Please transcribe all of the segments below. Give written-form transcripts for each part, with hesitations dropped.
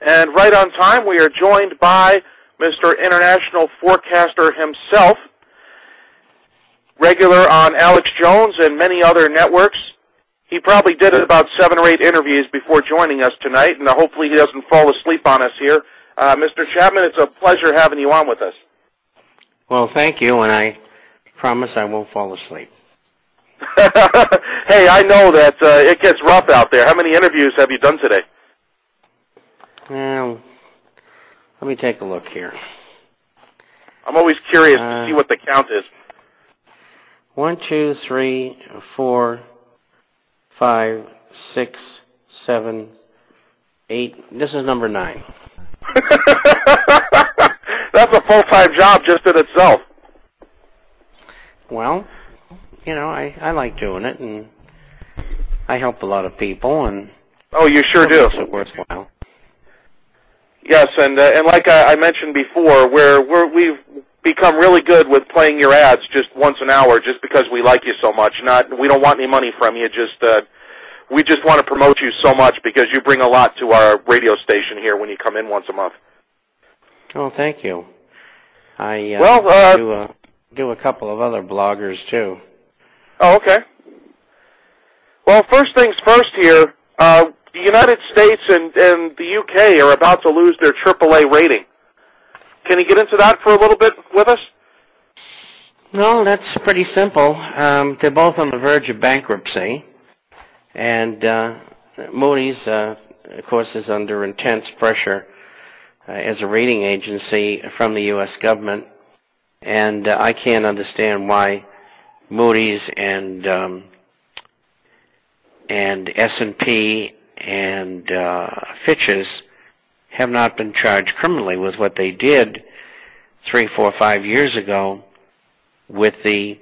And right on time, we are joined by Mr. International Forecaster himself, regular on Alex Jones and many other networks. He probably did about 7 or 8 interviews before joining us tonight, and hopefully he doesn't fall asleep on us here. Mr. Chapman, it's a pleasure having you on with us. Well, thank you, and I promise I won't fall asleep. Hey, I know that it gets rough out there. How many interviews have you done today? Well, let me take a look here. I'm always curious to see what the count is. 1, 2, 3, 4, 5, 6, 7, 8. This is number 9. That's a full-time job just in itself. Well, you know, I like doing it, and I help a lot of people, and oh, you sure do. It's worthwhile. Yes, and like I mentioned before, we've become really good with playing your ads just once an hour, just because we like you so much. We don't want any money from you. We just want to promote you so much because you bring a lot to our radio station here when you come in once a month. Oh, thank you. I do a couple of other bloggers too. Oh, okay. Well, first things first here, the United States and the UK are about to lose their AAA rating. Can you get into that for a little bit with us? No, that's pretty simple. They're both on the verge of bankruptcy, and Moody's, of course, is under intense pressure as a rating agency from the U.S. government, and I can't understand why Moody's and S&P and Fitch's have not been charged criminally with what they did 3, 4, 5 years ago with the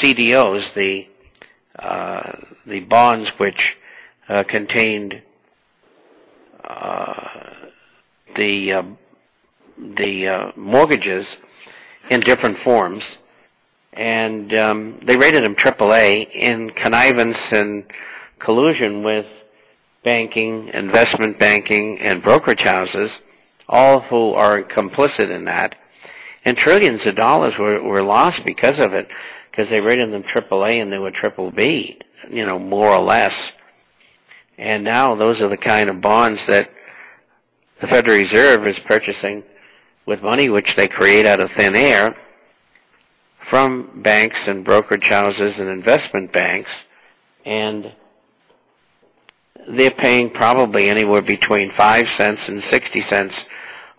CDOs, the bonds which contained the mortgages in different forms, and they rated them AAA in connivance and collusion with banking, investment banking, and brokerage houses, all who are complicit in that. And trillions of dollars were lost because of it, because they rated them AAA and they were BBB, you know, more or less. And now those are the kind of bonds that the Federal Reserve is purchasing with money which they create out of thin air from banks and brokerage houses and investment banks, and they're paying probably anywhere between 5 cents and 60 cents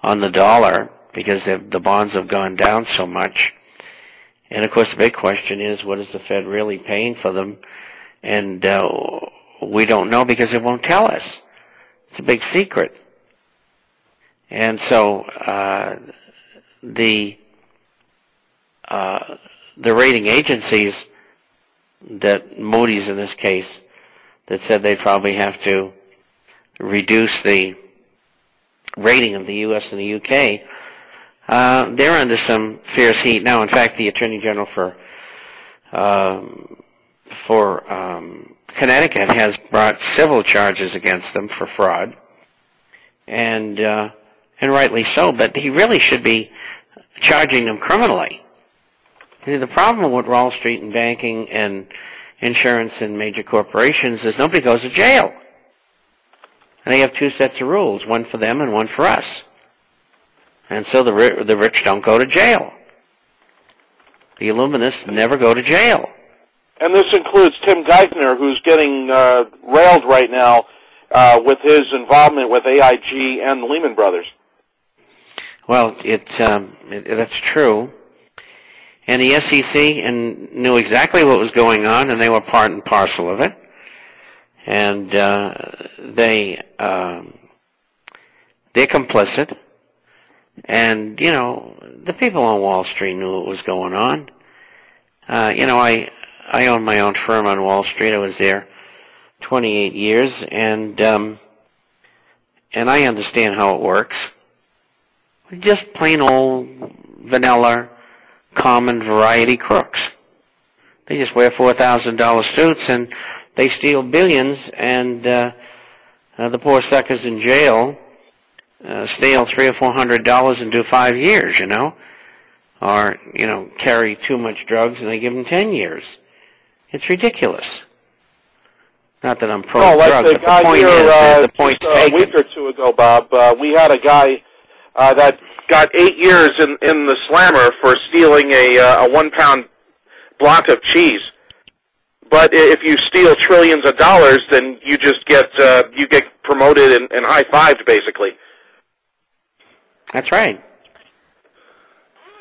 on the dollar because the bonds have gone down so much. And of course the big question is, what is the Fed really paying for them? And we don't know because it won't tell us. It's a big secret. And so the rating agencies, that Moody's in this case, that said they'd probably have to reduce the rating of the U.S. and the U.K., they're under some fierce heat now. In fact, the Attorney General for Connecticut has brought civil charges against them for fraud, and rightly so, but he really should be charging them criminally. The problem with Wall Street and banking and insurance and major corporations is nobody goes to jail. And they have 2 sets of rules, one for them and one for us. And so the rich don't go to jail. The Illuminists never go to jail. And this includes Tim Geithner, who's getting railed right now with his involvement with AIG and the Lehman Brothers. Well, that's true. And the SEC knew exactly what was going on, and they were part and parcel of it. And they're complicit. And, you know, the people on Wall Street knew what was going on. You know, I own my own firm on Wall Street. I was there 28 years, and I understand how it works. Just plain old vanilla, common variety crooks. They just wear $4,000 suits and they steal billions, and The poor suckers in jail steal $300 or $400 and do 5 years, or carry too much drugs and they give them 10 years. It's ridiculous. Not that I'm pro drug, but the point is, the point's taken. A week or two ago, Bob, we had a guy that got 8 years in the slammer for stealing a 1 pound block of cheese. But if you steal trillions of dollars, then you just get promoted and high-fived, basically. That's right.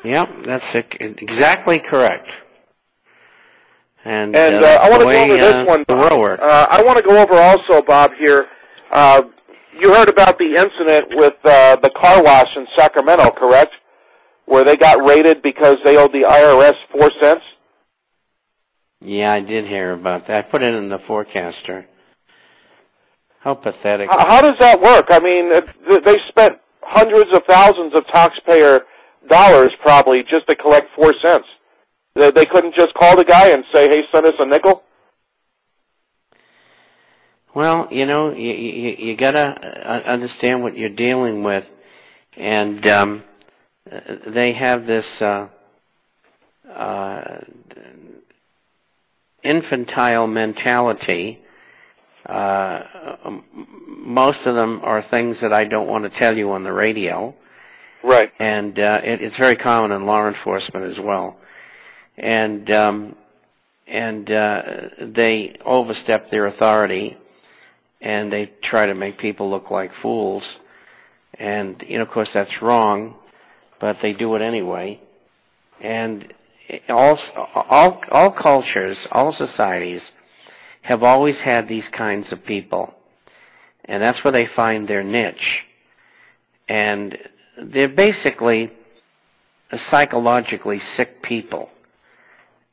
Yep, that's exactly correct. And I want to go over this one. The world works. I want to go over also, Bob, here. You heard about the incident with the car wash in Sacramento, correct? Where they got raided because they owed the IRS 4 cents? Yeah, I did hear about that. I put it in the forecaster. How pathetic. How does that work? I mean, they spent hundreds of thousands of taxpayer dollars probably just to collect 4 cents. They couldn't just call the guy and say, hey, send us a nickel? Well, you got to understand what you're dealing with. And they have this infantile mentality. Most of them are things that I don't want to tell you on the radio. Right. And it's very common in law enforcement as well. And they overstep their authority, and they try to make people look like fools. And, of course, that's wrong, but they do it anyway. And all cultures, all societies have always had these kinds of people. And that's where they find their niche. And they're basically psychologically sick people.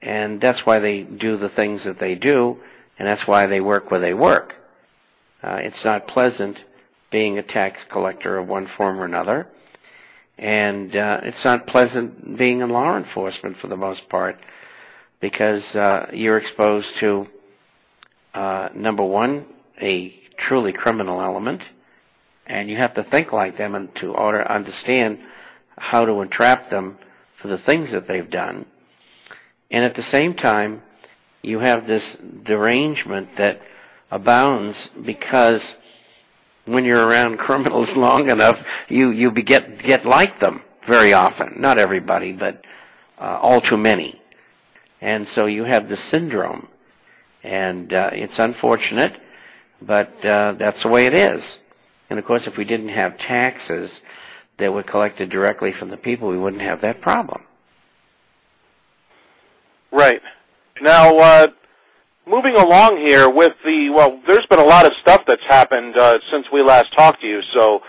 And that's why they do the things that they do, and that's why they work where they work. It's not pleasant being a tax collector of one form or another, and it's not pleasant being in law enforcement for the most part, because you're exposed to, number one, a truly criminal element, and you have to think like them in order to understand how to entrap them for the things that they've done. And at the same time, you have this derangement that abounds because when you're around criminals long enough, you get like them very often. Not everybody, but all too many. And so you have the syndrome. And it's unfortunate, but that's the way it is. And of course, if we didn't have taxes that were collected directly from the people, we wouldn't have that problem. Right. Now, moving along here with there's been a lot of stuff that's happened since we last talked to you, so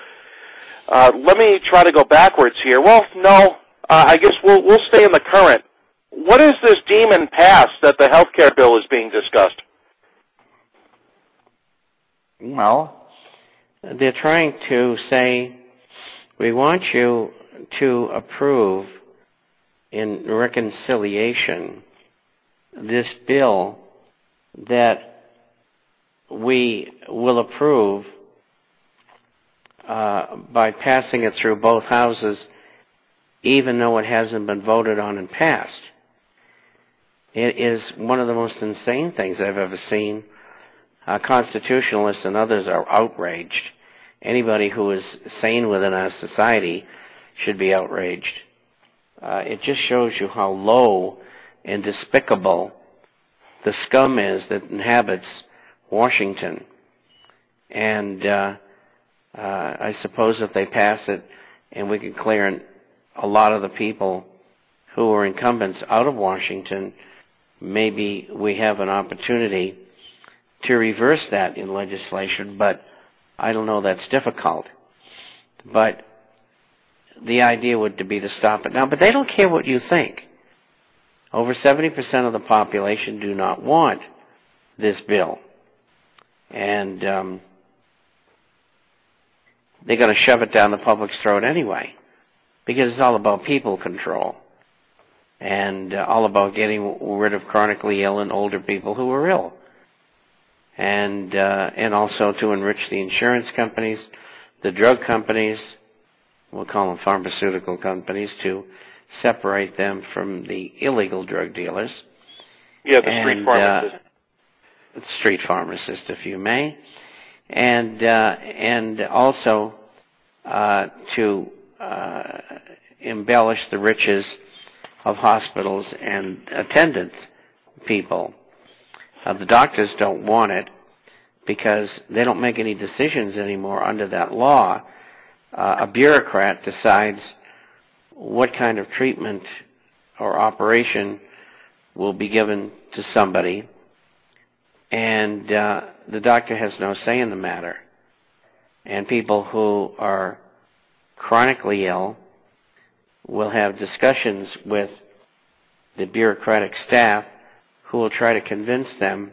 let me try to go backwards here. Well, no, I guess we'll stay in the current. What is this demon past that the health care bill is being discussed? Well, they're trying to say, we want you to approve in reconciliation this bill that we will approve by passing it through both houses, even though it hasn't been voted on and passed. It is one of the most insane things I've ever seen. Constitutionalists and others are outraged. Anybody who is sane within our society should be outraged. It just shows you how low and despicable the scum is that inhabits Washington. And I suppose if they pass it and we can clear a lot of the people who are incumbents out of Washington, maybe we have an opportunity to reverse that in legislation, but I don't know, that's difficult. But the idea would be to stop it now. But they don't care what you think. Over 70% of the population do not want this bill. And they're going to shove it down the public's throat anyway, because it's all about people control and all about getting rid of chronically ill and older people who are ill. and also to enrich the insurance companies, the drug companies, we'll call them pharmaceutical companies, to separate them from the illegal drug dealers. Yeah, the street pharmacist. Street pharmacist, if you may. And also to embellish the riches of hospitals and attendant people. The doctors don't want it because they don't make any decisions anymore under that law. A bureaucrat decides what kind of treatment or operation will be given to somebody, and the doctor has no say in the matter. And people who are chronically ill will have discussions with the bureaucratic staff who will try to convince them